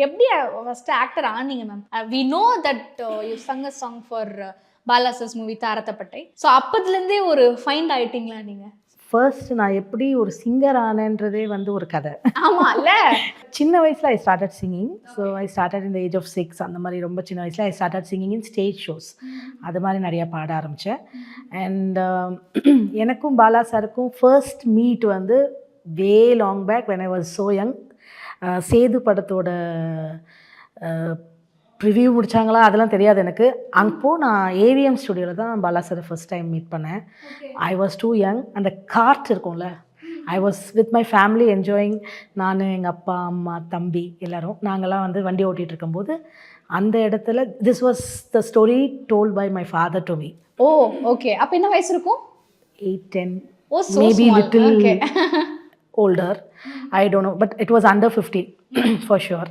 எப்படி first actor ஆனீங்க ma'am? We know that you sung a song for Bala sir's movie தாரத்தப்பட்டை. So அப்பதுலேருந்தே ஒரு ஃபைண்ட் ஆயிட்டீங்களா நீங்க? ஃபர்ஸ்ட் நான் எப்படி ஒரு சிங்கர் ஆனேன்றதே வந்து ஒரு கதை. ஆமால்ல. சின்ன வயசில் I started singing. So I started in the age of 6 அந்த மாதிரி ரொம்ப சின்ன வயசில் I started singing in stage shows. அது மாதிரி நிறையா பாட ஆரம்பித்தேன். அண்ட் எனக்கும் பாலா சாருக்கும் ஃபர்ஸ்ட் மீட் வந்து way long back when I was so young. Sethu படத்தோட ப்ரிவியூ முடித்தாங்களா அதெல்லாம் தெரியாது எனக்கு. அப்போது நான் ஏவிஎம் ஸ்டுடியோவில் தான் பாலா சாரை ஃபர்ஸ்ட் டைம் மீட் பண்ணேன். I was too young. அந்த கார்ட் இருக்கும்ல, I was with my family enjoying. நான், எங்கள் அப்பா, அம்மா, தம்பி எல்லோரும் நாங்கள்லாம் வந்து வண்டி ஓட்டிகிட்டு இருக்கும்போது அந்த இடத்துல this was the story told by my father to me. Oh okay. அப்போ என்ன வயசு இருக்கும்? 8, 10. Oh, so maybe small. little Okay. older. I don't know, but it was under 15 for sure.